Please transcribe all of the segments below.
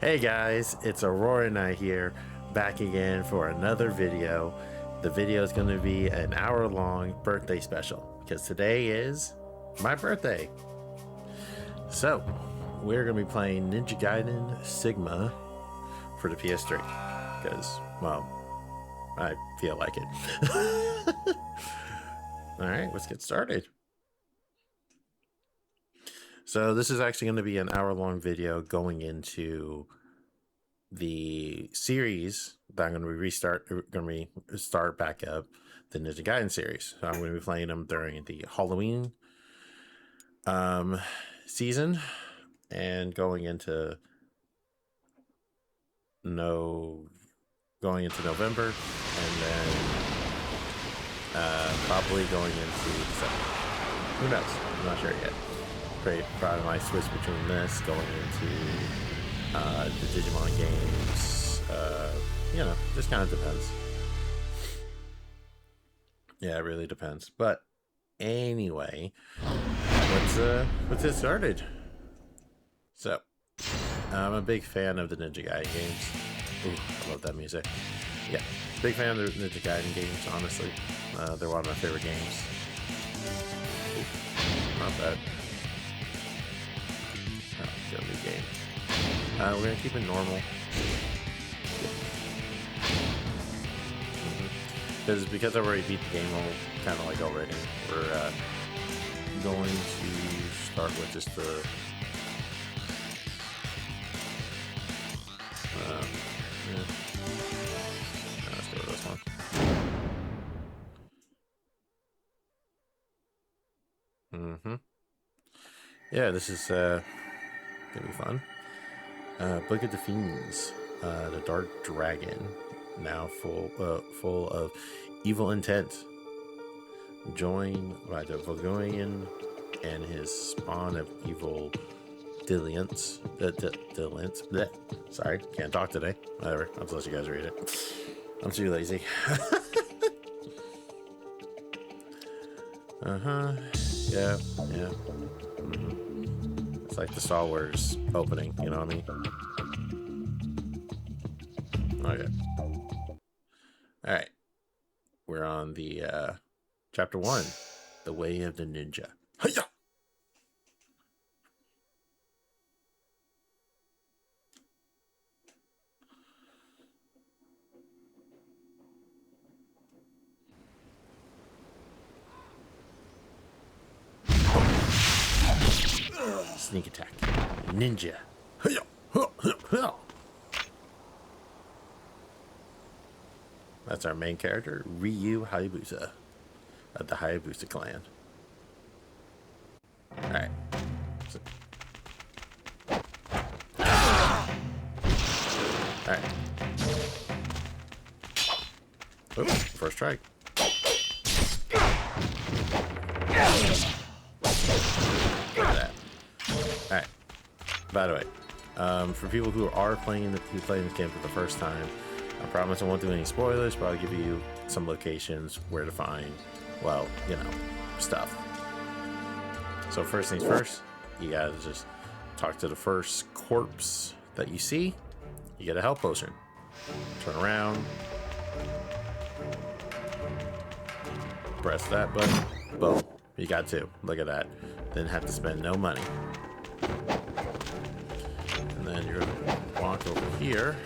Hey guys, it's Aurora Knight here, back again for another video. The video is going to be an hour-long birthday special because today is my birthday. So, we're going to be playing Ninja Gaiden Sigma for the PS3 because, well, I feel like it. Alright, let's get started. So this is actually going to be an hour-long video going into the series that I'm going to start back up the Ninja Gaiden series. So I'm going to be playing them during the Halloween season and going into November, and then probably going into December. Who knows? I'm not sure yet. Probably might switch between this going into the Digimon games. You know, just kind of depends. Yeah, it really depends. But anyway, let's get started. So, I'm a big fan of the Ninja Gaiden games. Ooh, I love that music. Yeah, big fan of the Ninja Gaiden games, honestly. They're one of my favorite games. Ooh, not bad. Oh, go new game. We're going to keep it normal. Because I already beat the game kind of like already. We're going to start with just the yeah. Let's go with this one. Yeah, this is gonna be fun. Book of the Fiends, the Dark Dragon, now full of evil intent. Joined by the Vogonian and his spawn of evil Dilliants. Sorry, can't talk today. Whatever, I'll just let you guys read it. I'm too lazy. Yeah. It's like the Star Wars opening, you know what I mean? Okay. Alright. We're on the chapter 1, The Way of the Ninja. Hiya! Sneak attack. Ninja. Hiya! That's our main character, Ryu Hayabusa, of the Hayabusa clan. Alright. Alright. Oops, first strike. Look at that. Alright. By the way, for people who are playing this game for the first time, I promise I won't do any spoilers, but I'll give you some locations where to find, well, you know, stuff. So first things first, you gotta just talk to the first corpse that you see. You get a health potion. Turn around. Press that button. Boom. You got two. Look at that. Didn't have to spend no money. And then you're gonna walk over here.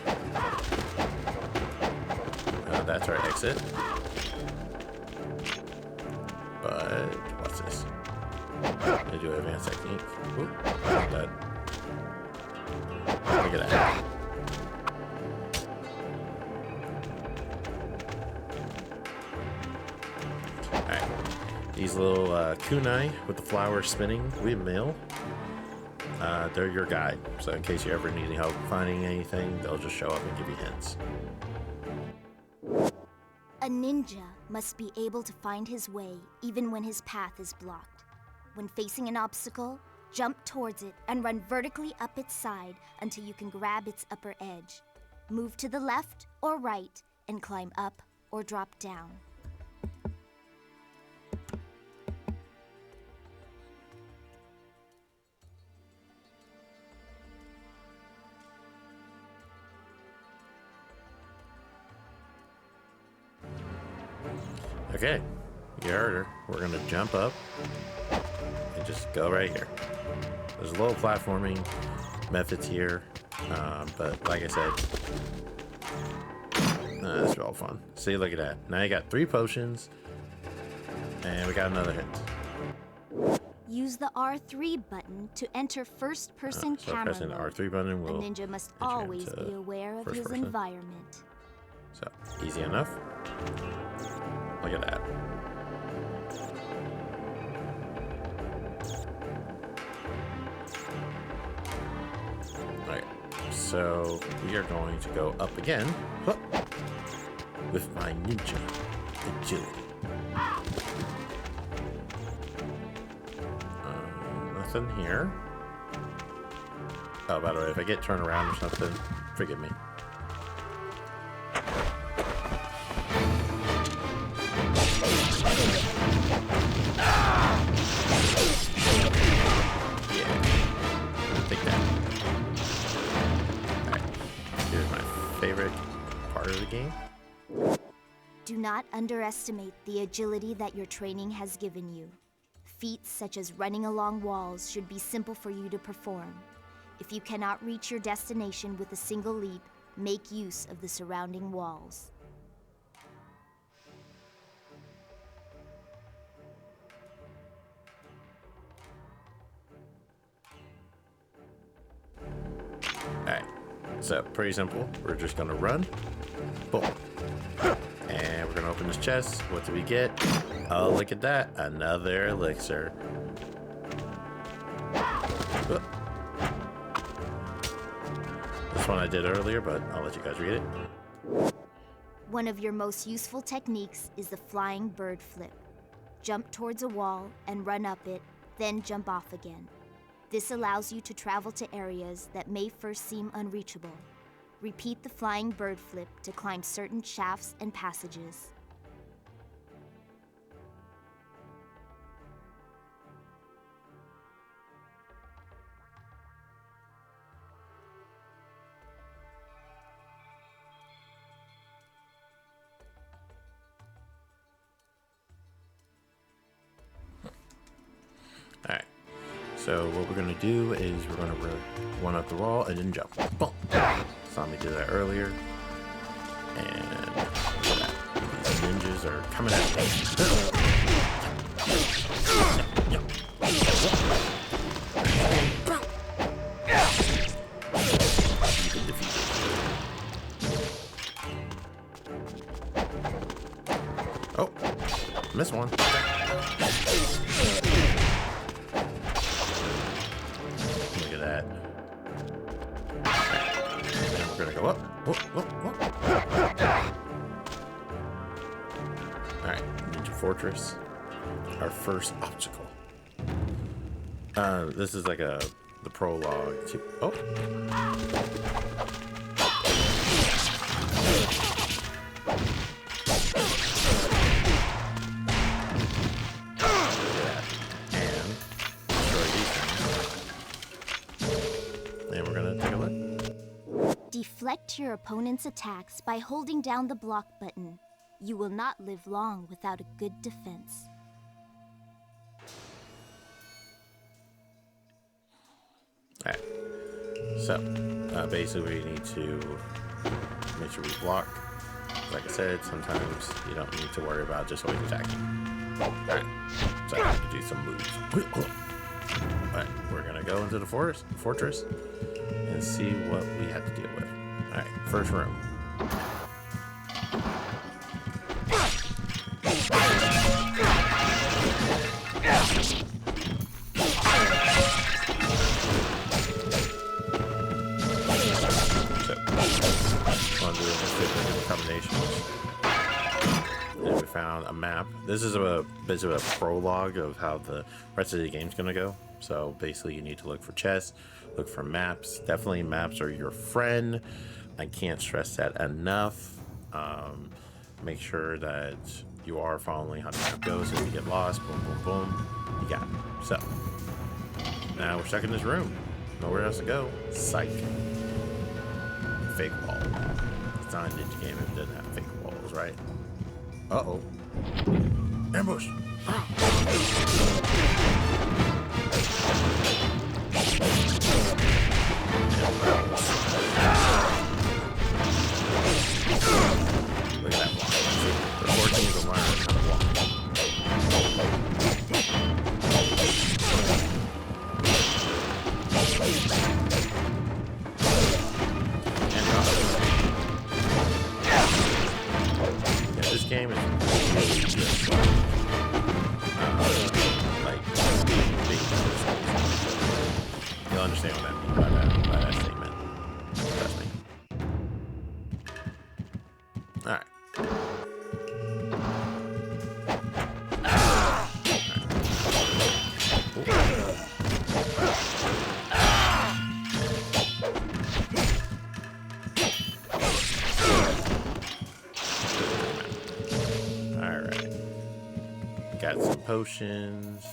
That's our exit. But what's this? They do advanced technique. Oop, not that. Look at that. Alright. These little kunai with the flowers spinning windmill. They're your guide. So in case you ever need any help finding anything, they'll just show up and give you hints. A ninja must be able to find his way even when his path is blocked. When facing an obstacle, jump towards it and run vertically up its side until you can grab its upper edge. Move to the left or right and climb up or drop down. Okay, you heard her. We're gonna jump up and just go right here. There's a little platforming methods here, but like I said, that's all fun. See, look at that. Now you got 3 potions, and we got another hit. Use the R3 button to enter first-person So camera pressing the mode. R3 button will A ninja must enter always into be aware of first his person. environment. So easy enough. Look at that. Alright, so we are going to go up again with my ninja agility. Nothing here. Oh, by the way, if I get turned around or something, forgive me. Favorite part of the game. Do not underestimate the agility that your training has given you. Feats such as running along walls should be simple for you to perform. If you cannot reach your destination with a single leap, make use of the surrounding walls. Alright, so pretty simple. We're just gonna run, boom, and we're gonna open this chest. What do we get? Oh, look at that, another elixir. This one I did earlier, but I'll let you guys read it. One of your most useful techniques is the flying bird flip. Jump towards a wall and run up it, then jump off again. This allows you to travel to areas that may first seem unreachable. Repeat the flying bird flip to climb certain shafts and passages. Alright, so what we're gonna do is we're gonna run up the wall and then jump. Boom! Saw me do that earlier. And look at that. These ninjas are coming at me. You've been defeated. Oh, missed one. Look at that. And we're gonna go up. Whoop, whoop, whoop. Alright, Ninja Fortress. Our first obstacle. This is like the prologue to. Oh. Deflect your opponent's attacks by holding down the block button. You will not live long without a good defense. Alright, so basically we need to make sure we block. Like I said, sometimes you don't need to worry about just always attacking. Alright, so I have to do some moves. Alright, we're gonna go into the fortress and see what we have to deal with. Alright, first room. Combinations. And we found a map. This is a bit of a prologue of how the rest of the game's gonna go. So basically you need to look for chests, look for maps. Definitely maps are your friend. I can't stress that enough. Make sure that you are following how the map goes. If you get lost, boom, boom, boom, you got it. So now we're stuck in this room. Nowhere else to go. Psych. Fake wall. It's not a ninja game if it doesn't have fake walls, right? Uh-oh. Ambush! Look at that block. The 14 is a learner how to block. And yeah, this game is really just like big. You'll understand what I mean by that statement. Trust me. Alright. Alright. Got some potions.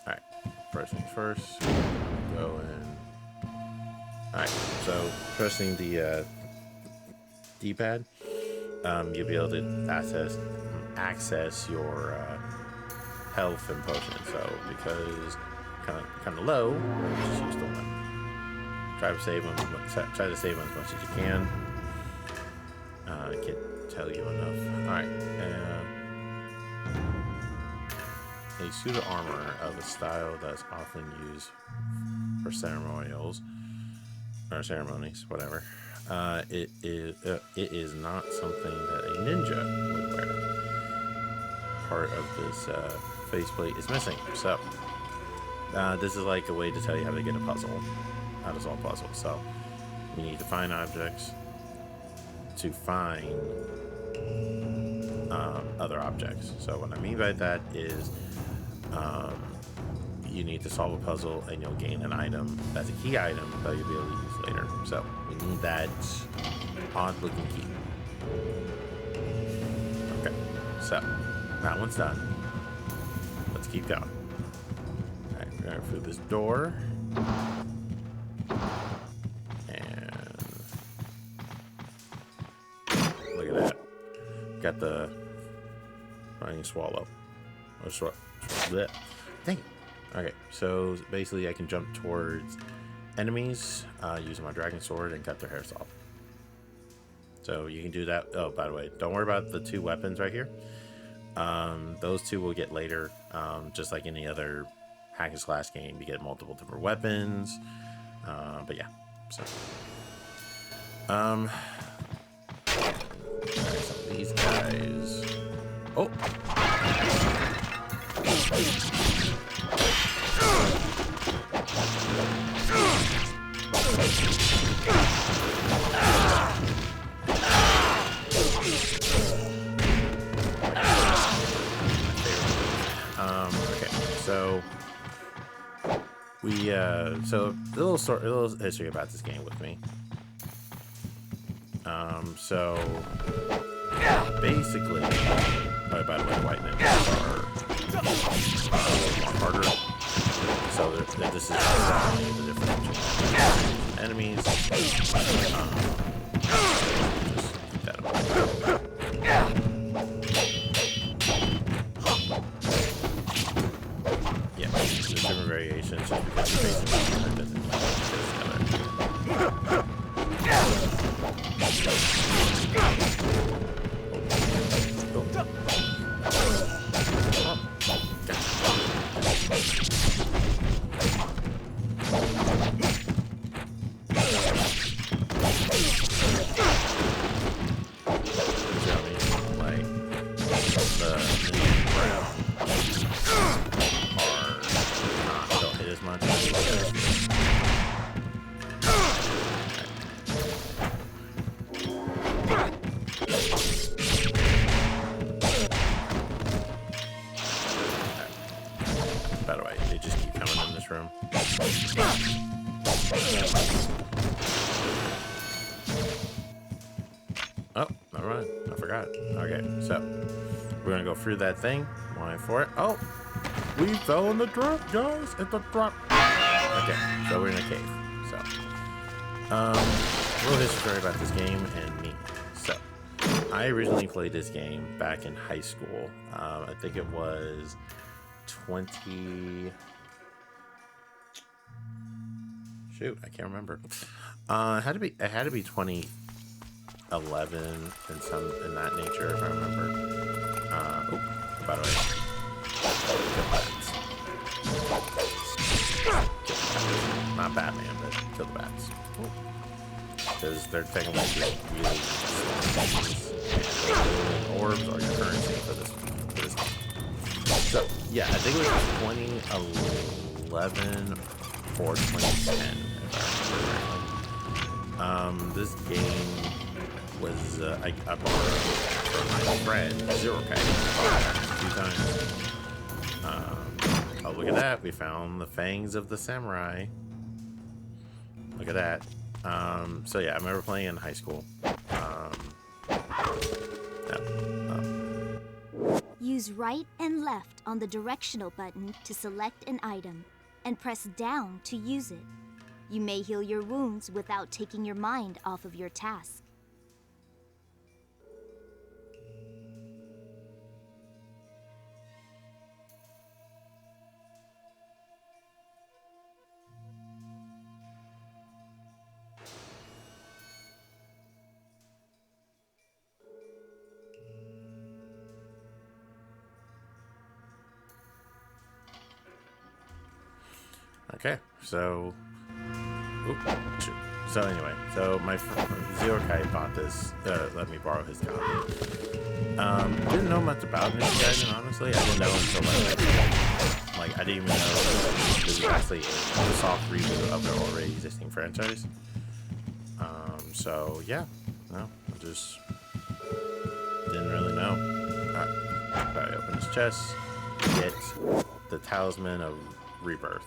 Alright. First things first. Go in. Alright. So, pressing the D-pad, you'll be able to access your health and potions. So because kind of low, just use the one. Try to save them as much as you can. I can't tell you enough. All right, a suit of armor of a style that's often used for ceremonials or ceremonies, whatever. It is not something that a ninja would wear. Part of this faceplate is missing. So this is like a way to tell you how to get a puzzle, how to solve puzzles. So you need to find objects to find other objects. So what I mean by that is you need to solve a puzzle and you'll gain an item that's a key item that you'll be able to use later. So we need that odd looking key. Okay, so that one's done. Let's keep going. Alright, we're going through this door. And look at that. Got the running swallow. Or dang it. Okay, so basically I can jump towards enemies using my dragon sword and cut their hairs off. So you can do that. Oh, by the way, don't worry about the two weapons right here. Those two we'll get later. Just like any other hack and slash game, you get multiple different weapons. But yeah, so alright, so these guys. Oh. Okay, so so a little history about this game with me. So basically, by the way, white ninjas are harder. So this is exactly the difference between enemies. Just keep that up. Yeah, there's different variations just because you're facing one doesn't mean you're facing the other. By the way, they just keep coming in this room. Oh, never mind. I forgot. Okay, so we're gonna go through that thing. Wait for it. Oh, we fell in the drop, guys. At the drop. Okay, so we're in a cave. So, a little history about this game and me. So, I originally played this game back in high school. I think it was 20. Shoot, I can't remember. It had to be. It had to be 2011 and some in that nature, if I remember. Oh, by the way, kill bats. Not Batman, but kill the bats. Because they're taking like really small things. And orbs are your currency for this game. So yeah, I think it was 2011 or 2010, if I remember correctly. This game was I borrowed from my friend Zero Kite. A few times. Oh, look at that! We found the fangs of the samurai. Look at that. So yeah, I remember playing in high school. Use right and left on the directional button to select an item, and press down to use it. You may heal your wounds without taking your mind off of your task. Okay, so, so anyway, so my Zero Kite bought this, let me borrow his copy. Didn't know much about Ninja Gaiden, honestly. I didn't know until like I didn't even know this was actually a soft reboot of their already existing franchise. So yeah, no, I just didn't really know. Alright, I open his chest, get the Talisman of Rebirth.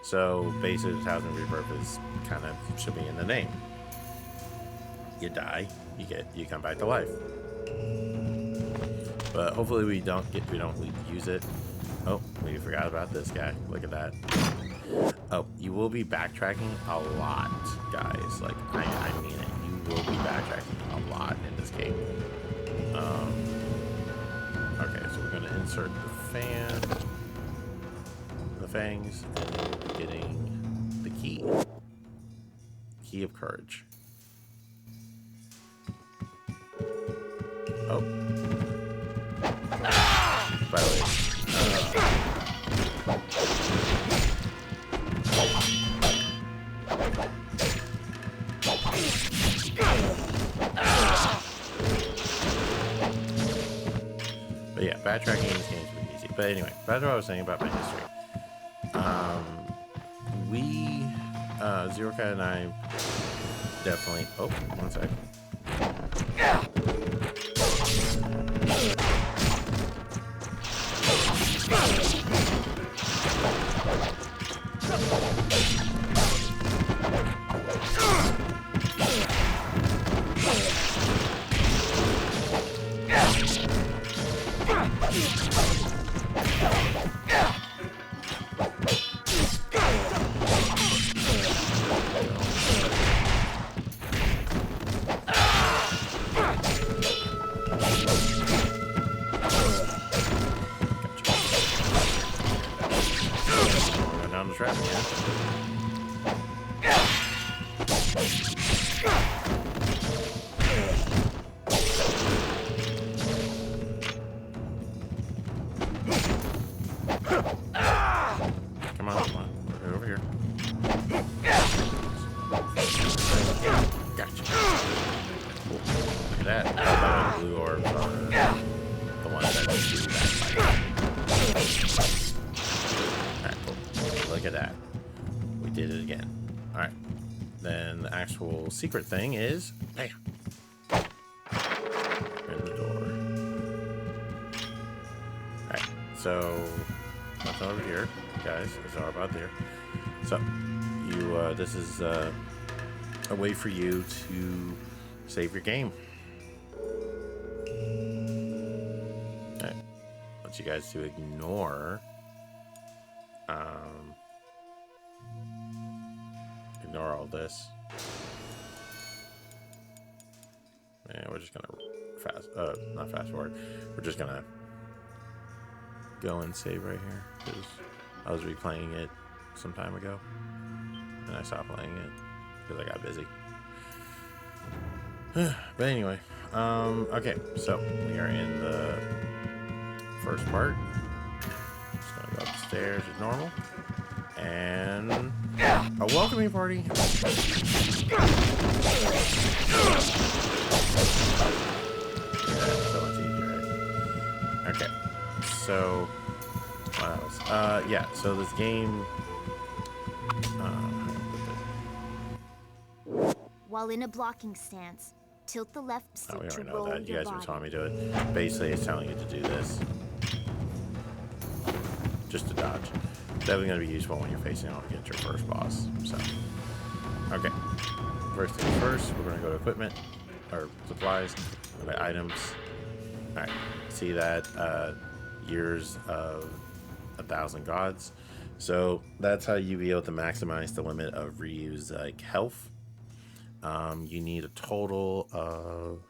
So basically, the Talisman Rebirth is kind of should be in the name. You die, you come back to life. But hopefully we don't use it. Oh, we forgot about this guy. Look at that. Oh, you will be backtracking a lot, guys. Like I mean it. You will be backtracking a lot in this game. Okay, so we're gonna insert the fangs, and we'll be getting the key of courage. Oh. By the way, but yeah, backtracking in this game is pretty easy. But anyway, that's what I was saying about my history. Zero Kite and I definitely. Oh, one second. Down the trap again. Come on. Right over here. Gotcha. Cool. Look at that. The blue orbs are the ones that do that fight. Alright, cool. Look at that. We did it again. Alright. Then the actual secret thing is... Bam! In the door. Alright, so... Nothing over here, guys. It's all about there. So, you, this is, a way for you to save your game. Alright. I want you guys to ignore... ignore all this. And we're just gonna not fast forward. We're just gonna go and save right here because I was replaying it some time ago and I stopped playing it because I got busy. But anyway, okay, so we are in the first part. Just gonna go upstairs as normal and a welcoming party. Yeah, so much easier, right? Okay, so what else? Yeah, so this game. While in a blocking stance, tilt the left stick We to already know roll that. You your guys were body. telling me to do it. Basically, it's telling you to do this. Just to dodge. Definitely going to be useful when you're facing off against your first boss. So, okay. First things first, we're going to go to equipment, or supplies, the items. Alright, see that years of 1,000 gods. So, that's how you be able to maximize the limit of Ryu's like health. You need a total of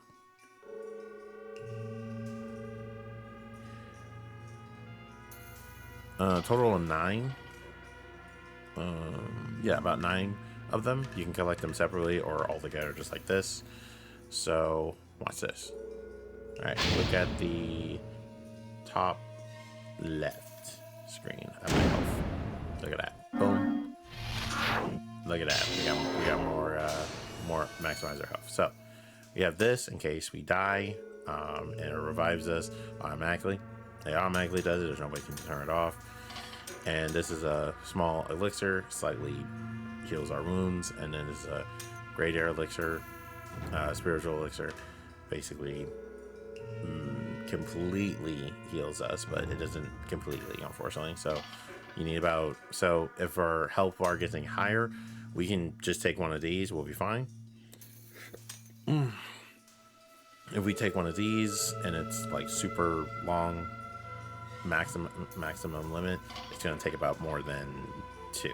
total of 9. Yeah, about 9 of them. You can collect them separately or all together, just like this. So watch this. All right, look at the top left screen of my health. Look at that. Boom. Look at that. We got more maximizer health. So we have this in case we die, and it revives us automatically. It automatically does it. There's no way you can turn it off. And this is a small elixir, slightly heals our wounds. And then this is a great air elixir, spiritual elixir, basically completely heals us, but it doesn't completely, unfortunately. So you need about, so if our health bar gets any higher, we can just take one of these, we'll be fine. If we take one of these and it's like super long maximum limit, it's going to take about more than 2.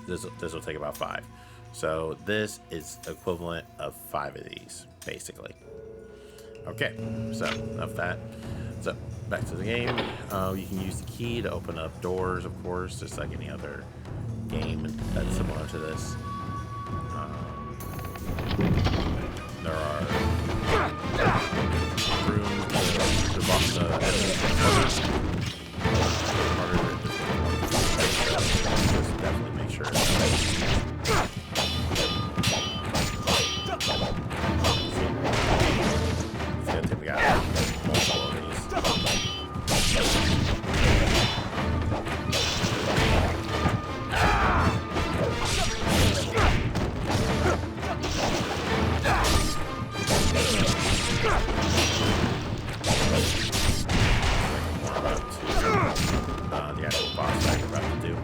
This will take about 5. So this is equivalent of 5 of these, basically. Okay, so enough that. So back to the game. You can use the key to open up doors, of course, just like any other game that's similar to this. There are rooms to box the enemies. Just definitely make sure. See, I think we got multiple of these. The actual boss fight you're about to do.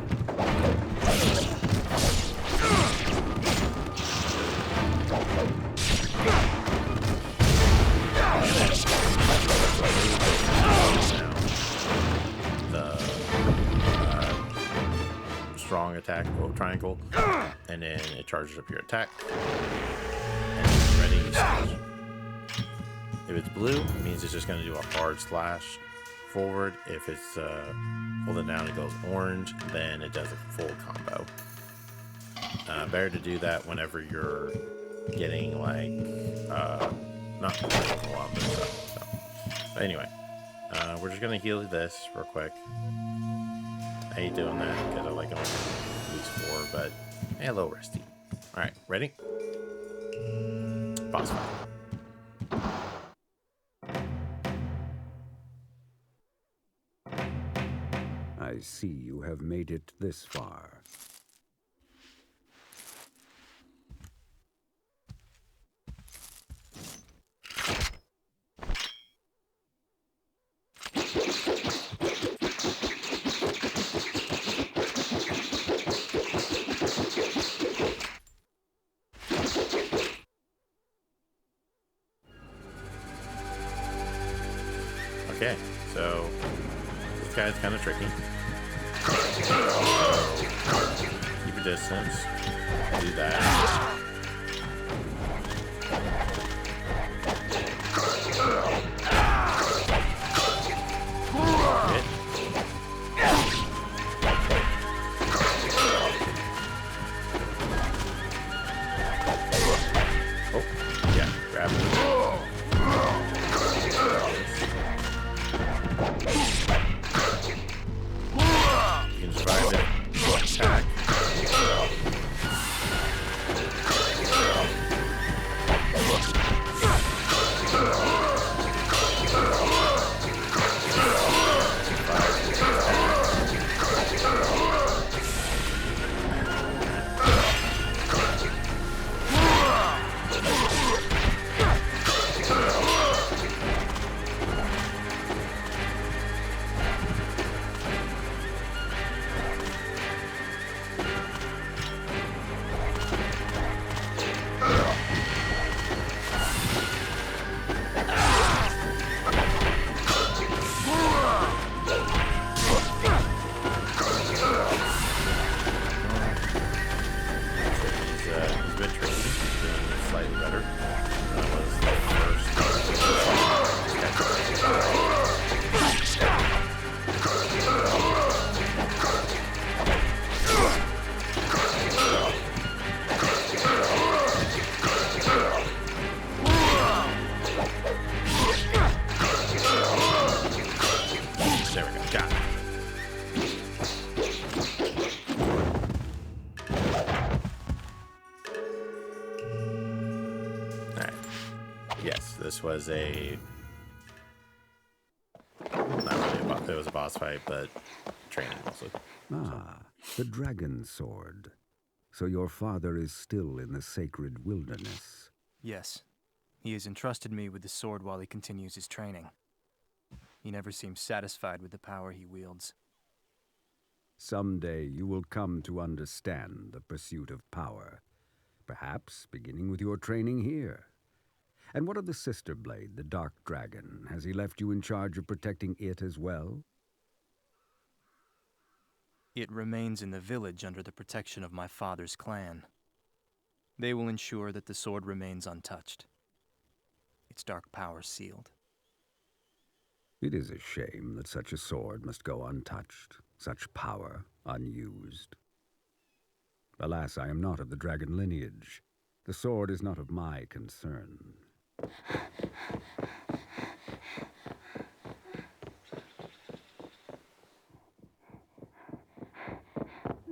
The strong attack triangle, and then it charges up your attack. And it's ready. If it's blue, it means it's just going to do a hard slash forward. If it's holding down, it goes orange, then it does a full combo. Better to do that whenever you're getting like not a lot of stuff. So. But anyway, we're just gonna heal this real quick. I hate doing that because I like only at least 4, but a little risky. All right, ready? Boss fight. I see you have made it this far. Okay, so this guy's kind of tricky. Keep your distance. Do that. was a not really it was a boss fight, but training mostly. Ah, the dragon sword. So your father is still in the sacred wilderness. Yes. He has entrusted me with the sword while he continues his training. He never seems satisfied with the power he wields. Someday you will come to understand the pursuit of power. Perhaps beginning with your training here. And what of the sister blade, the Dark Dragon? Has he left you in charge of protecting it as well? It remains in the village under the protection of my father's clan. They will ensure that the sword remains untouched. Its dark power sealed. It is a shame that such a sword must go untouched, such power unused. Alas, I am not of the dragon lineage. The sword is not of my concern.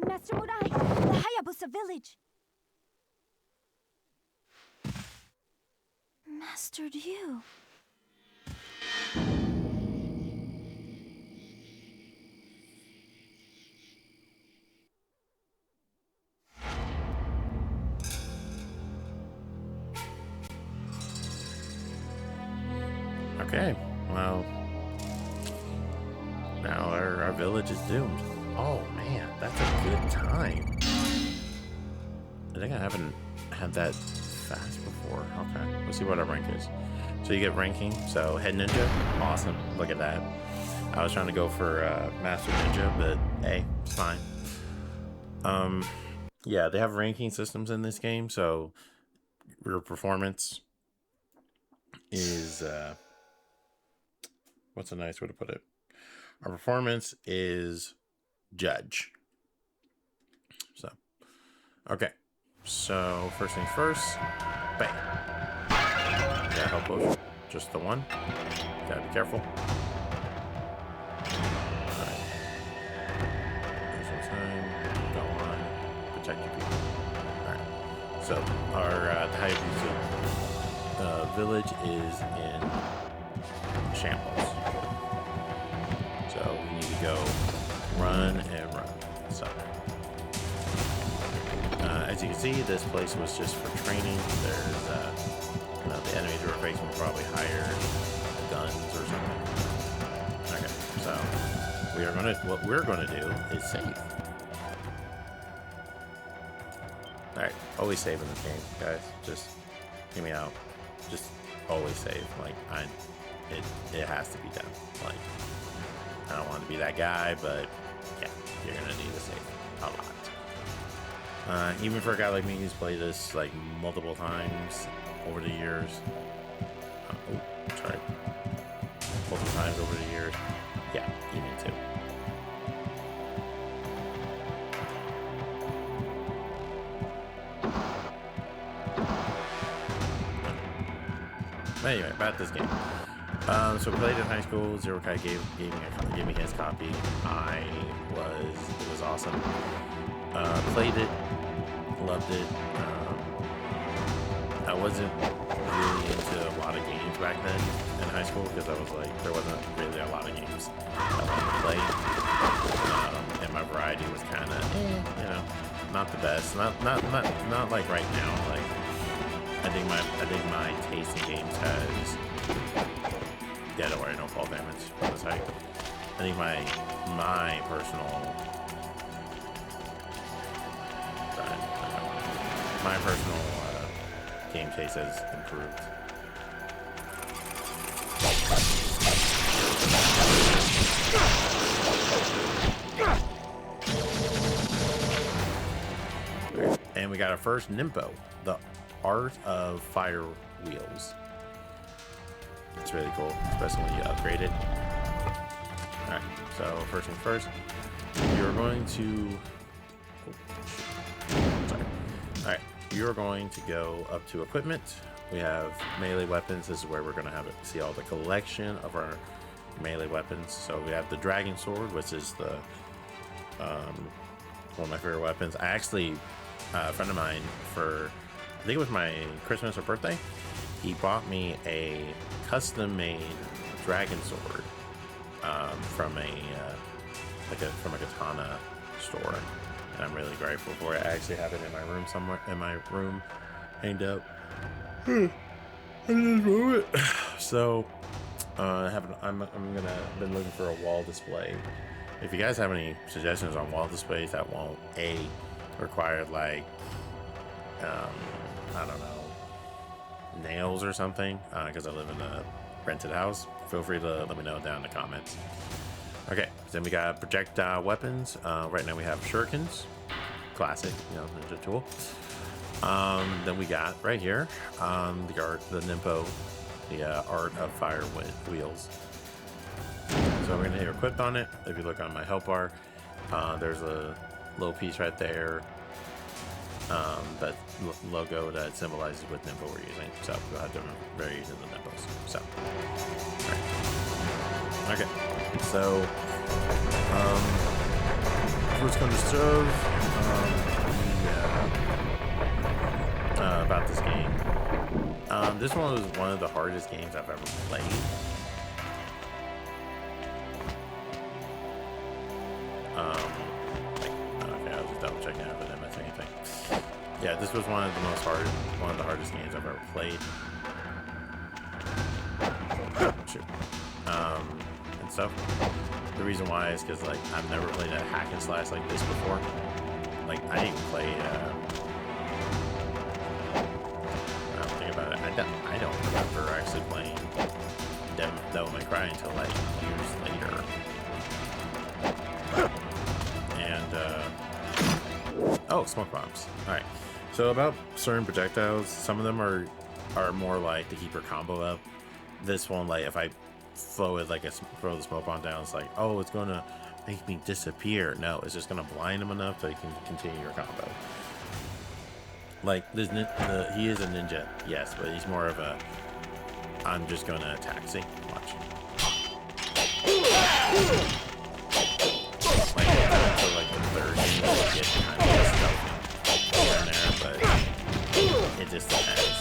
Master Murai, the Hayabusa village. Master Ryu. Okay, well, now our village is doomed. Oh man, that's a good time. I think I haven't had that fast before. Okay, let's see what our rank is. So you get ranking, so head ninja, awesome, look at that. I was trying to go for master ninja, but hey, it's fine. Yeah, they have ranking systems in this game, so your performance is what's a nice way to put it? Our performance is judge. So, okay. So, first things first. Bang. Yeah, help potion. Just the one. Gotta be careful. Alright. This one's time. Go on. Protect your people. Alright. So, our the Hayabusa village is in shambles. So we need to go run and run. So as you can see, this place was just for training. There's the enemies we were facing were probably higher guns or something. Okay, so what we're gonna do is save. Alright, always save in this game, guys. Just hear me out. Just always save. Like it has to be done. Like, I don't want to be that guy, but yeah, you're gonna need to save a lot. Even for a guy like me who's played this like multiple times over the years. Sorry. Multiple times over the years. Yeah, you need to. Anyway, about this game. So we played in high school. Zero Kai gave me his copy. It was awesome. Played it, loved it. I wasn't really into a lot of games back then in high school because I was like, there wasn't really a lot of games I wanted to play, and my variety was kind of, not the best. Not like right now. Like, I think my taste in games has. Yeah, don't worry, no fall damage from this height. I think my personal game taste has improved. And we got our first Nimpo, the Art of Fire Wheels. It's really cool, especially when you upgrade it. Alright, so first things first, you're going to... sorry. Alright, you're going to go up to equipment. We have melee weapons. This is where we're going to see all the collection of our melee weapons. So we have the Dragon Sword, which is the one of my favorite weapons. I actually, a friend of mine, I think it was my Christmas or birthday, he bought me a custom-made dragon sword from a katana store, and I'm really grateful for it. I actually have it in my room somewhere. In my room, hanged up. So, I'm been looking for a wall display. If you guys have any suggestions on wall displays that won't require like I don't know, nails or something, because I live in a rented house, feel free to let me know down in the comments. Okay, then we got projectile weapons. Right now we have shurikens, classic, ninja tool. Then we got right here the Nimpo, the art of fire wheels. So we're gonna hit equipped on it. If you look on my help bar, there's a little piece right there, that logo that symbolizes what Nimpo we're using. So we'll have different variations of Nimpos. So, all right. Okay, so first come to serve. About this game. This one was one of the hardest games I've ever played. Okay, I was just double checking out if I didn't miss anything. Yeah, this was one of the hardest games I've ever played. Shoot. And stuff. The reason why is because like I've never played a hack and slash like this before. Like I didn't even play. I don't remember actually playing Devil May Cry until like years later. And oh, smoke bombs. All right. So about certain projectiles, some of them are more like to keep your combo up. This one, like if I throw the smoke bomb down, it's like, oh, it's gonna make me disappear. No, it's just gonna blind him enough so you can continue your combo. Like this, he is a ninja, yes, but he's more of a I'm just gonna attack. See, watch. Like until like the third game, you get kind of stealthy here and there, but it just depends.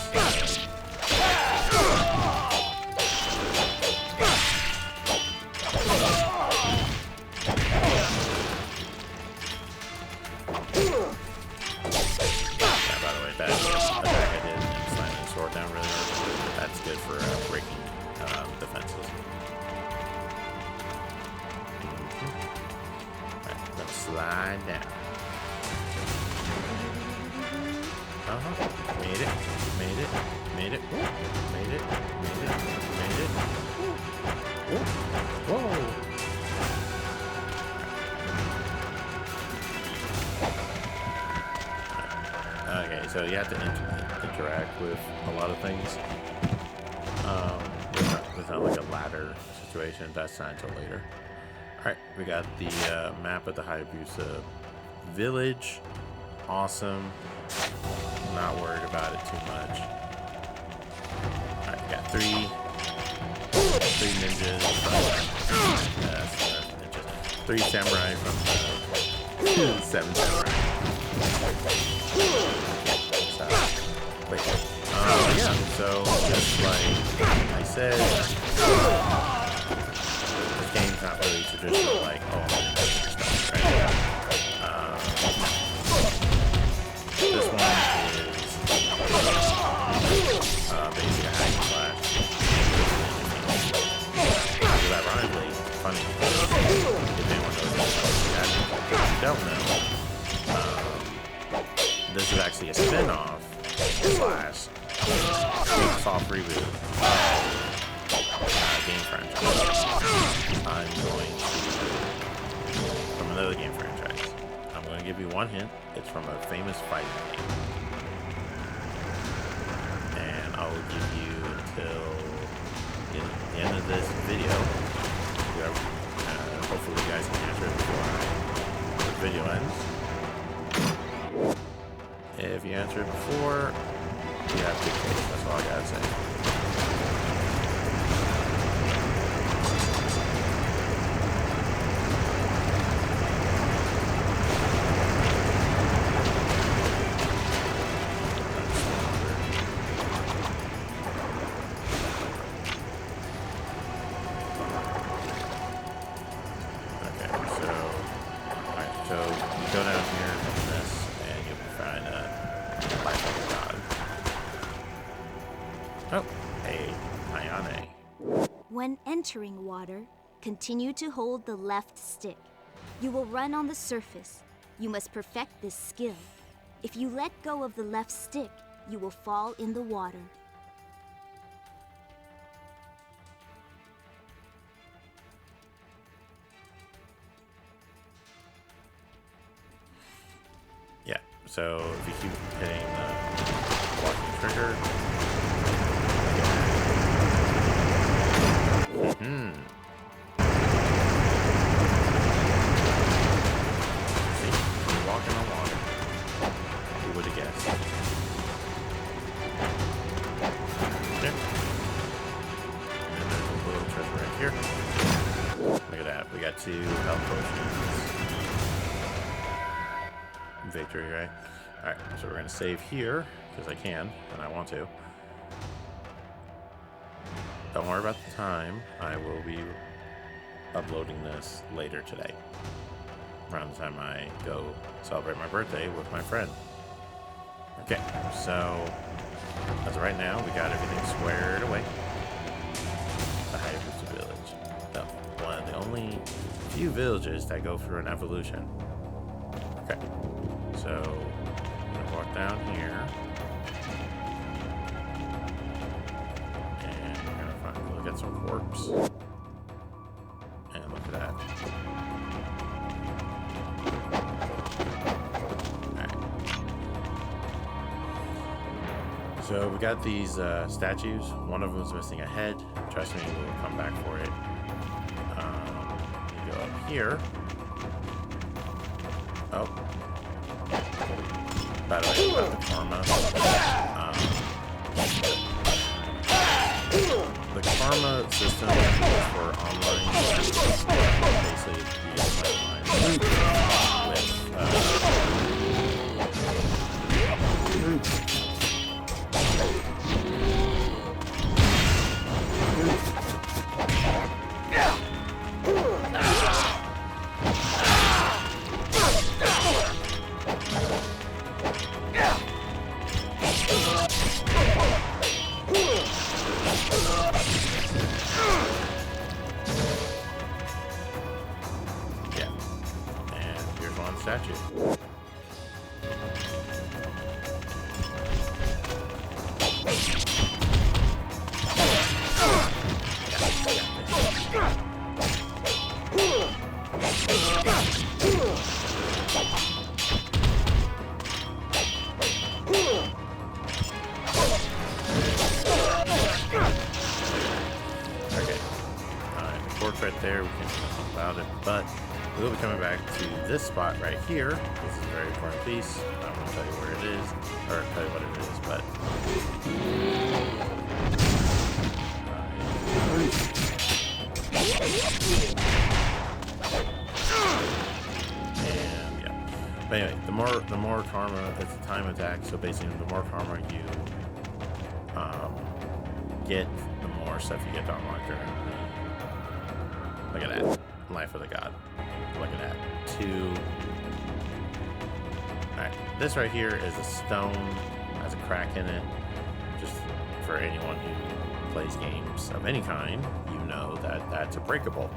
For breaking defenses. Alright, let's slide down. Made it. Made it. Made it. Made it. Made it. Made it. Whoa. Okay, so you have to interact with a lot of things. It's not like a ladder situation. That's not until later. Alright, we got the map of the Hayabusa village. Awesome. Not worried about it too much. Alright, we got three ninjas. Three samurai from the 7 samurai. Wait. Yeah, so just like I said, this game's not really traditional, like, oh, I'm gonna do your stuff, right? This one is basically a hack and slash. Which is ironically funny, because if anyone knows that, if you don't know, this is actually a spin-off slash soft reboot game franchise. I'm going to from another game franchise. I'm going to give you one hint. It's from a famous fighting game, and I will give you until the end of this video. Hopefully, you guys can answer it before the video ends. If you answer it before, you have good taste. That's all I gotta say. entering water, continue to hold the left stick. You will run on the surface. You must perfect this skill. If you let go of the left stick, you will fall in the water. Yeah, so if you keep hitting the walking trigger. See, you're walking on water. Who would have guessed? Okay. And there's a little treasure right here. Look at that. We got 2 health potions. Victory, right? Alright, so we're going to save here, because I can, and I want to. Don't worry about the time. I will be uploading this later today, around the time I go celebrate my birthday with my friend. Okay, so as of right now, we got everything squared away. The Hayabusa village. One of the only few villages that go through an evolution. Okay, so I'm gonna walk down here. And we're gonna find, look at some corpse. And look at that. So we got these statues. One of them is missing a head. Trust me, we'll come back for it. You go up here. Oh. By the way, about the karma. The karma system is for online. Basically, you get online with. Statue. Okay. Alright, the port's right there. We can't do nothing about it, but we'll be coming back to this spot right here. This is a very important piece. I'm going to tell you where it is, or tell you what it is, but... and yeah. But anyway, the more karma, it's a time attack, so basically the more karma you get, the more stuff you get to unlock during the... Look at that. Life of the God. Look at that. 2. Alright, this right here is a stone, has a crack in it. Just for anyone who plays games of any kind, you know that that's a breakable.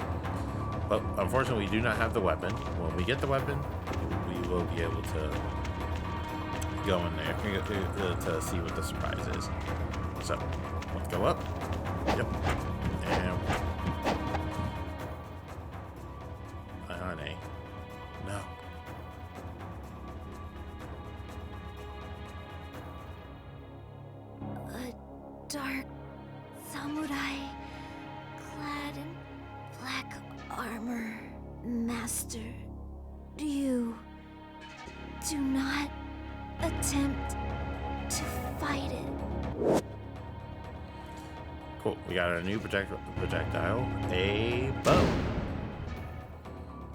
But unfortunately, we do not have the weapon. When we get the weapon, we will be able to go in there to see what the surprise is. So, let's go up. Yep. And... No. A dark samurai clad in black armor. Master, you do not attempt to fight it. Cool. We got our new projectile, a bow.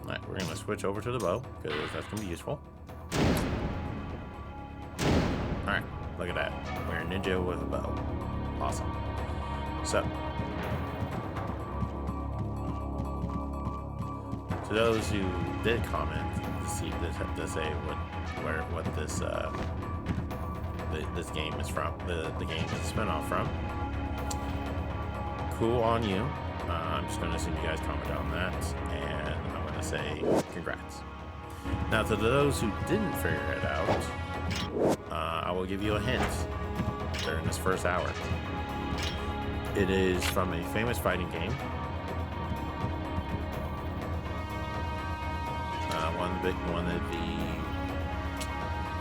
Alright, we're going to switch over to the bow, because that's going to be useful. Alright, look at that. We're a ninja with a bow. Awesome. So, to those who did comment to see this, to say what this this game is from, the game is a spinoff from. Cool on you. I'm just going to assume you guys comment on that, and I'm going to say congrats. Now, to those who didn't figure it out, I will give you a hint during this first hour. It is from a famous fighting game. One of the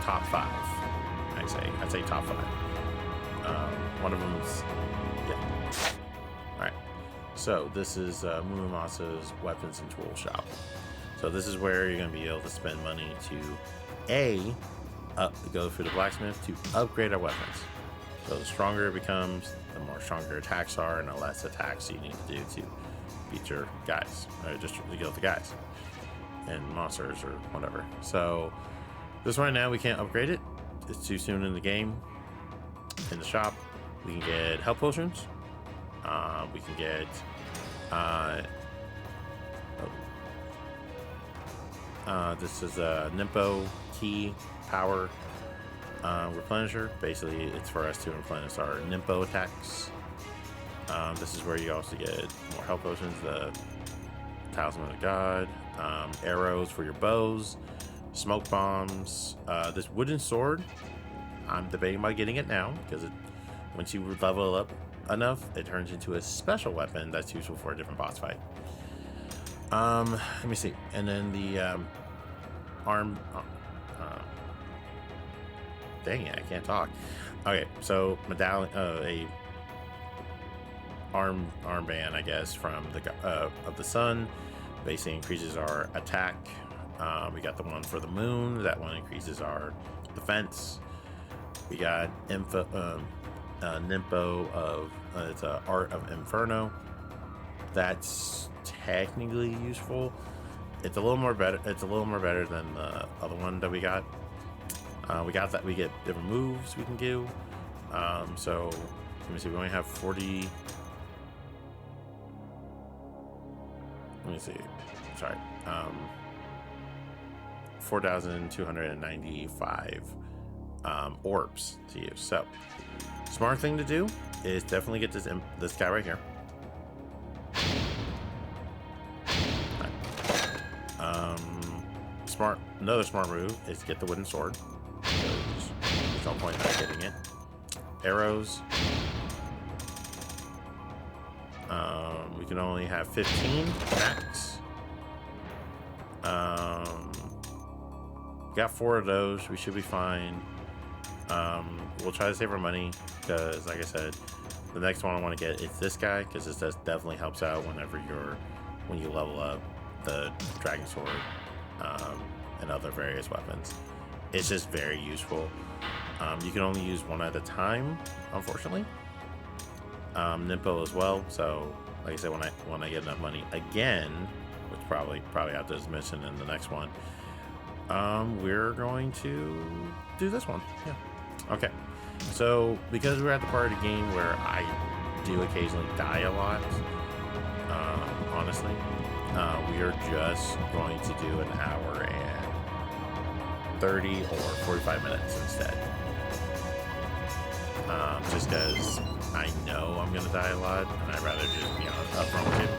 top 5. I'd say top 5. One of them's, yeah. All right. So this is Mumimasa's Weapons and Tool Shop. So this is where you're going to be able to spend money to go through the blacksmith to upgrade our weapons. So the stronger it becomes, the more stronger attacks are, and the less attacks you need to do to beat your guys, or just to kill the guys and monsters or whatever. So this right now we can't upgrade it. It's too soon in the game. In the shop, we can get health potions. We can get this is a Nimpo key power replenisher. Basically, it's for us to replenish our Nimpo attacks. This is where you also get more health potions, the Talisman of God, arrows for your bows, smoke bombs. This wooden sword, I'm debating about getting it now, because once you level up enough, it turns into a special weapon that's useful for a different boss fight. Let me see. And then the arm... dang it, I can't talk. Okay, so medallion, a armband, I guess, from the of the sun. Basically increases our attack. We got the one for the moon. That one increases our defense. We got Nimpo of it's a Art of Inferno. That's technically useful. It's a little more better. It's a little more better than the other one that we got. We got that. We get different moves we can do. So let me see. We only have 40. Let me see. Sorry. 4,295 orbs to use. So, smart thing to do is definitely get this guy right here. Another smart move is to get the wooden sword. There's no point in not getting it. Arrows. We can only have 15 max. Got 4 of those. We should be fine. We'll try to save our money because, like I said, the next one I want to get is this guy, because this definitely helps out when you level up the dragon sword and other various weapons. It's just very useful. You can only use one at a time, unfortunately. Nimpo as well. So, like I said, when I get enough money again, which probably after this mission and the next one, we're going to do this one. Yeah. Okay. So, because we're at the part of the game where I do occasionally die a lot, honestly, we are just going to do an hour and 30 or 45 minutes instead. Just because I know I'm going to die a lot, and I'd rather just be upfront with it.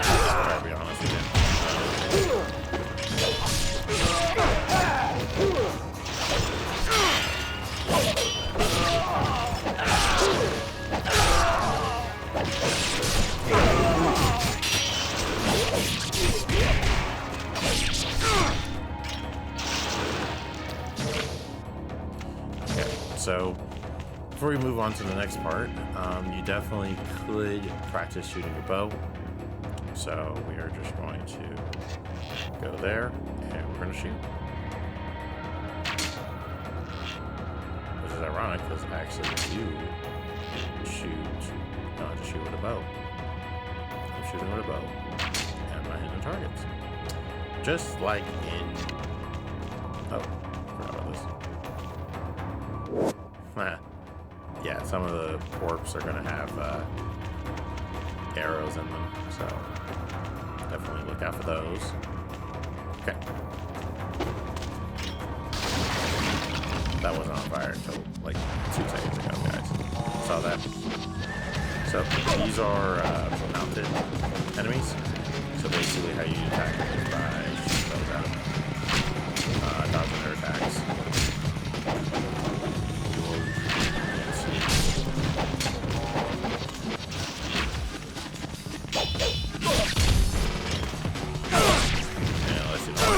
I'll be honest with you. So, before we move on to the next part, you definitely could practice shooting a bow. So, we are just going to go there, and we're going to shoot. Which is ironic, because I actually do just shoot with a bow. I'm shooting with a bow, and I'm not hitting targets. Just like in... Oh, forgot about this. Yeah, some of the orcs are going to have arrows in them, so definitely look out for those. Okay. That wasn't on fire until like 2 seconds ago, guys. Saw that? So these are mounted enemies. So basically how you attack them is by shooting those at them. Dodging their attacks. And let's see if I can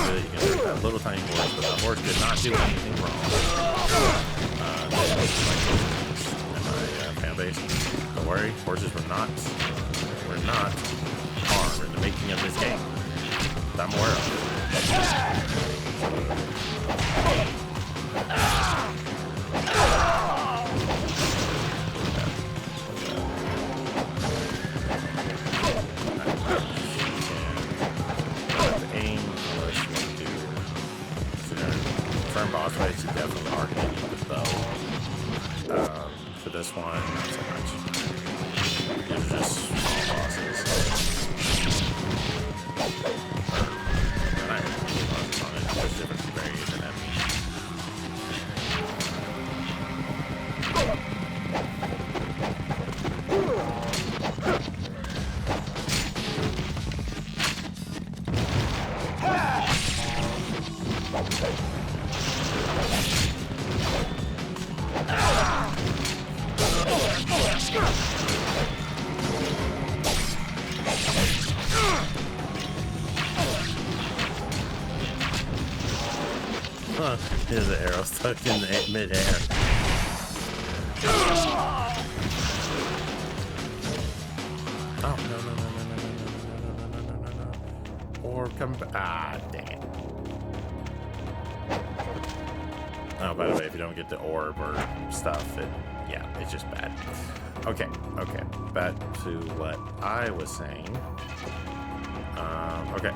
do it. You can hurt that little tiny horse, but the horse did not do anything wrong. In my fan base. Don't worry, horses were not harmed in the making of this game. That I'm aware of. Aim, unless you want to do turn boss fights, you definitely are going to need the bow. For this one, not so much. These are just small bosses. Not really bosses on it, there's different variations in it. Huh, there's an arrow stuck in the mid-air. Oh, no. Or come back. Ah, dang it. Oh, by the way, if you don't get the orb or stuff, it's just bad. Okay. Back to what I was saying. Okay.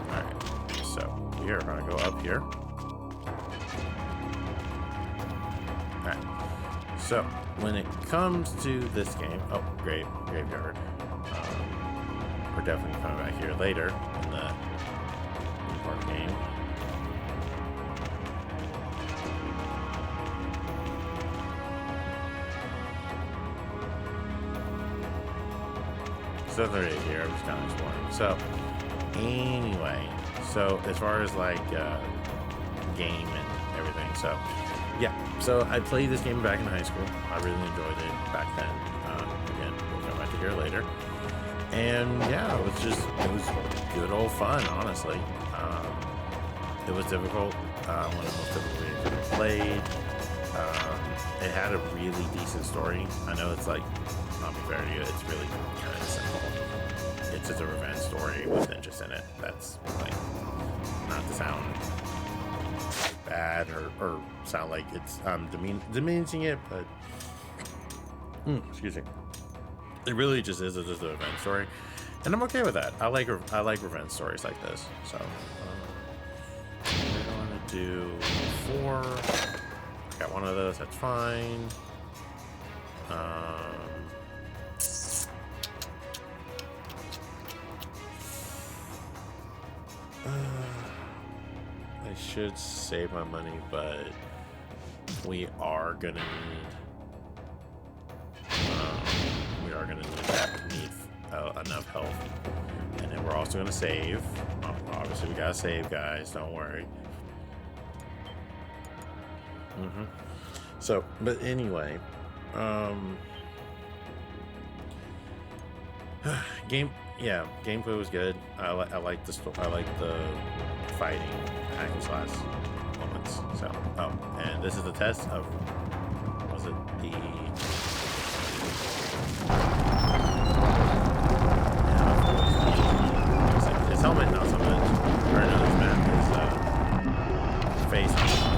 Alright, so we are going to go up here. Alright, so when it comes to this game, oh, graveyard. We're definitely coming back here later in the part game. So 38 here, I'm just kind of exploring. So, anyway, so as far as like game and everything, so yeah, so I played this game back in high school. I really enjoyed it back then. Again, we'll come back to here later. And yeah, it was good old fun, honestly. It was difficult, one of the most difficult games I've ever played. It had a really decent story. I know it's like, not be fair to you, it's really kind of simple. It's just a revenge story with ninjas in it. That's like, not to sound bad or sound like it's diminishing it, but excuse me. It really just is just a revenge story, and I'm okay with that. I like revenge stories like this. So we're going to do 4. Got one of those. That's fine. I should save my money, but we are gonna need. Need enough health, and then we're also gonna save. Obviously, we gotta save, guys. Don't worry. So, but anyway, gameplay was good. I like the fighting hack and slash moments. So, and this is the test of, was it the? His helmet, not so much. Or no, his map, his face, not so much.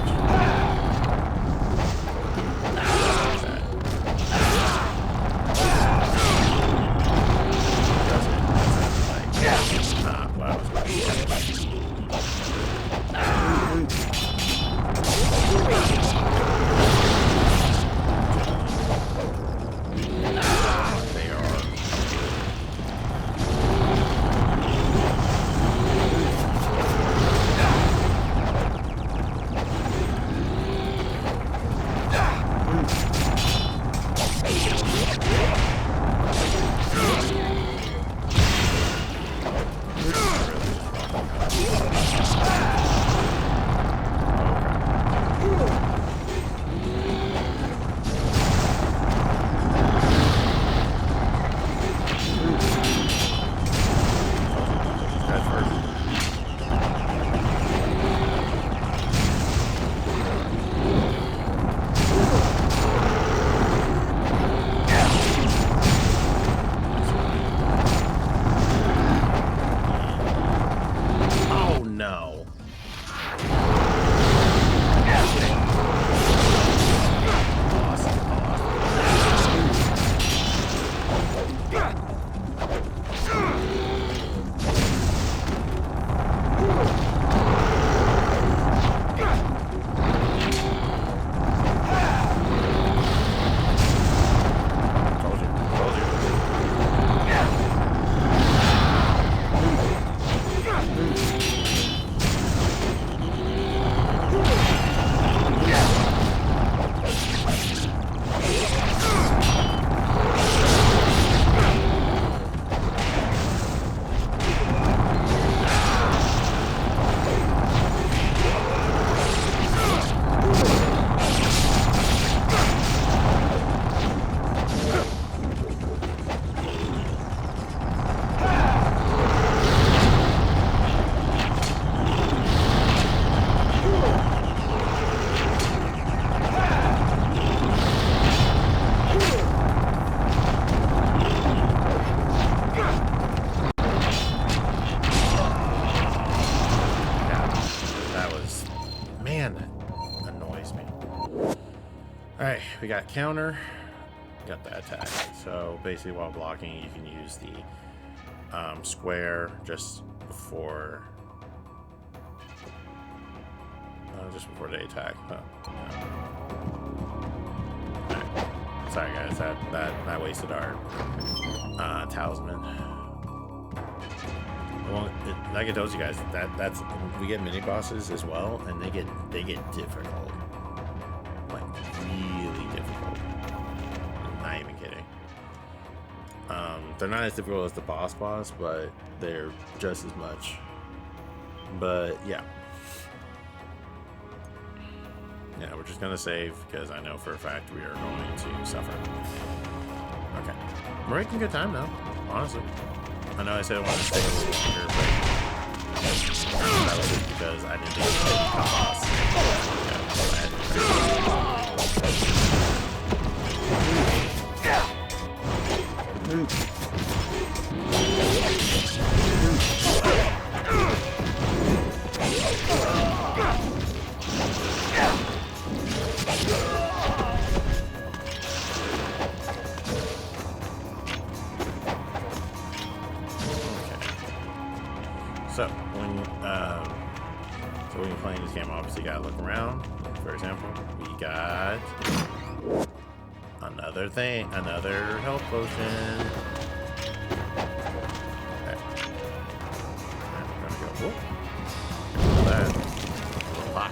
we got counter, got the attack. So basically, while blocking, you can use the square just before they attack. Oh, yeah. Alright. Sorry guys, that wasted our talisman. Well, like I told you guys, that's we get mini bosses as well, and they get difficult, like really difficult. I'm not even kidding. They're not as difficult as the boss, but they're just as much. But yeah, we're just gonna save because I know for a fact we are going to suffer. Okay, we're making good time though, honestly. I know I said I wanted to stay a little longer, but that was just because I didn't think it would be a boss. So when you're playing this game, obviously you gotta look around. For example, we got another health potion. Okay. And we're gonna go. Whoop. That. Pop.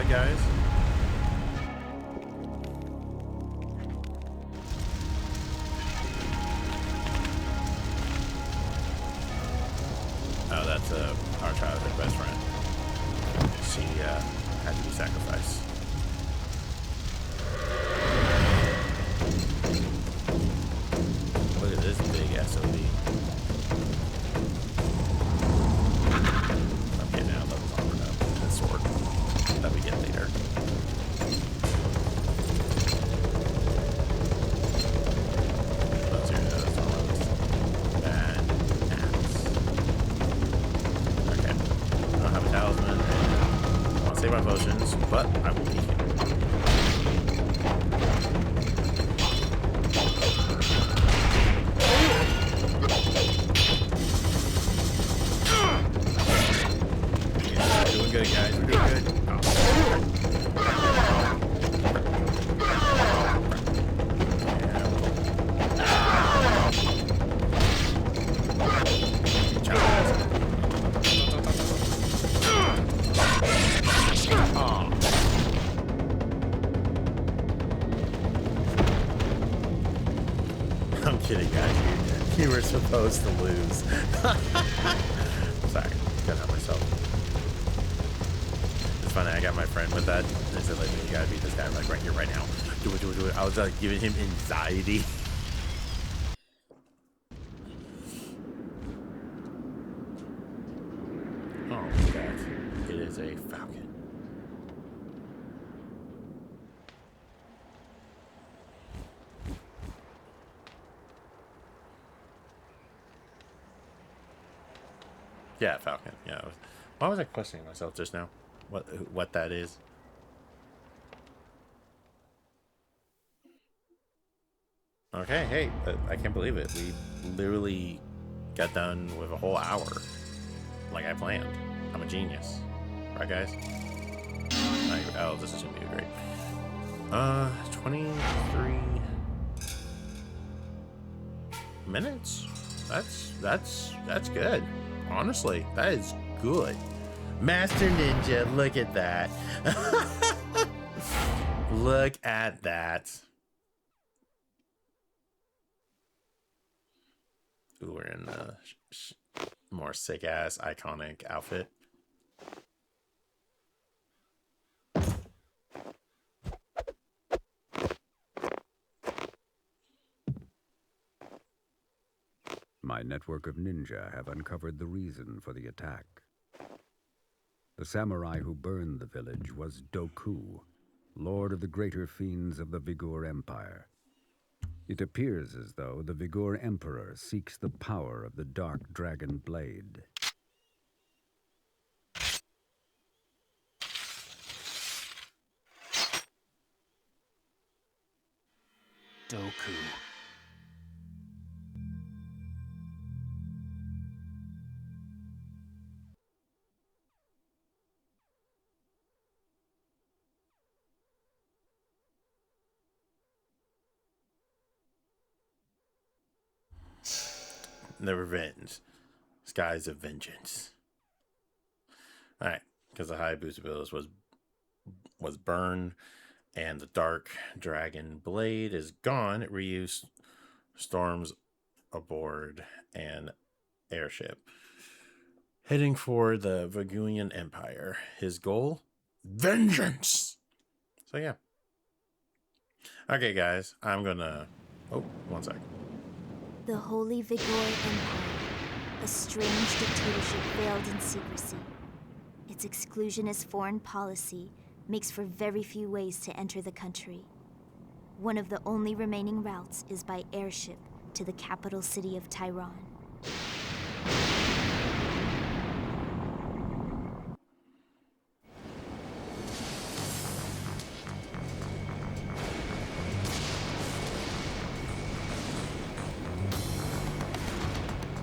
Guys. Oh, that's our childhood best friend. She had to be sacrificed. Look at this big SOB. Okay, now levels armored up. This sword that we get later. Those are those and axe. Okay. I don't have a talisman. I'll save my potions, but I will be here. Yeah, we're doing good, guys. We're doing good. I'm kidding, guys. You were supposed to lose. Sorry, couldn't help myself. It's funny, I got my friend with that. They said, like, you gotta beat this guy. I'm like, right here, right now. Do it, do it, do it. I was like giving him anxiety. Oh my god. It is a falcon. Yeah, falcon. Yeah. Why was I questioning myself just now? What that is? Okay, hey, I can't believe it. We literally got done with a whole hour, like I planned. I'm a genius, right, guys? Oh, this is gonna be great. 23 minutes. That's good. Honestly, that is good. Master Ninja, look at that. Look at that. Ooh, we're in a more sick ass iconic outfit. My network of ninja have uncovered the reason for the attack. The samurai who burned the village was Doku, lord of the greater fiends of the Vigor Empire. It appears as though the Vigor Emperor seeks the power of the Dark Dragon Blade. Doku. The revenge. Skies of vengeance. Alright, because the Hayabusa village was burned and the Dark Dragon Blade is gone, Ryu storms aboard an airship, heading for the Vaguian Empire. His goal? Vengeance! So yeah. Okay, guys, I'm gonna... Oh, one sec. The Holy Vigor Empire, a strange dictatorship veiled in secrecy. Its exclusionist foreign policy makes for very few ways to enter the country. One of the only remaining routes is by airship to the capital city of Tyron.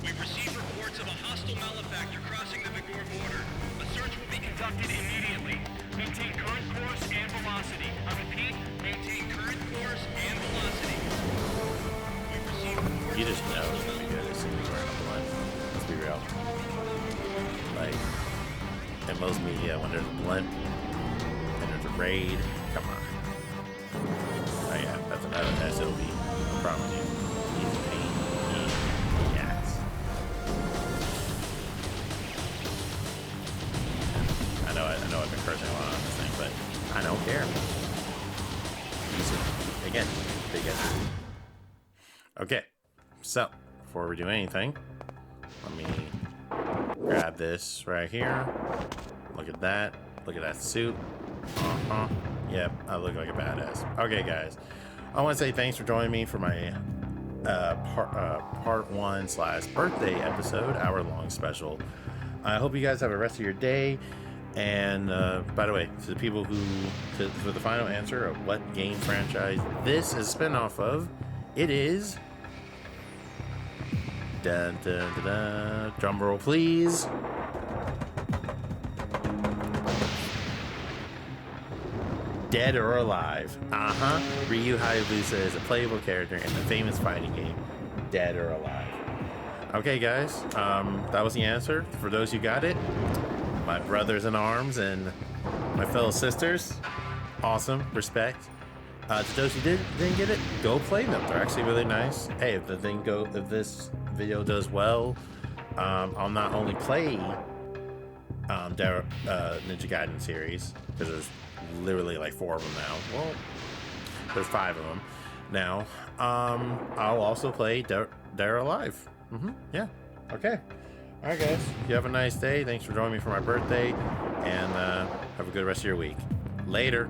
We've received reports of a hostile malefactor crossing the Vigor border. A search will be conducted immediately. Maintain current course and velocity. I repeat, maintain current course and velocity. We've received reports You just know it's gonna be good as soon as we're on the line. Let's be real. Like, in most media, when there's a blimp and there's a raid, come on. Oh yeah, that's another SOB. I promise you. He's a pain in the ass. I know I've been cursing a lot on this thing, but I don't care. Again, big S. Okay, so before we do anything, let me grab this right here. Look at that. Look at that suit. Yep, I look like a badass. Okay, guys, I want to say thanks for joining me for my part 1/birthday episode, hour-long special. I hope you guys have a rest of your day. And by the way, to the people for the final answer of what game franchise this is a spin-off of, it is... Dun, dun, dun, dun. Drum roll, please. Dead or Alive. Ryu Hayabusa is a playable character in the famous fighting game, Dead or Alive. Okay, guys, that was the answer. For those who got it, my brothers in arms and my fellow sisters, awesome, respect. To those who didn't get it, go play them. They're actually really nice. Hey, if this video does well, I'll not only play Ninja Gaiden series, because there's literally like 4 of them now. Well, there's 5 of them now. I'll also play Dead or Alive. Yeah. Okay. All right, guys. You have a nice day. Thanks for joining me for my birthday, and have a good rest of your week. Later.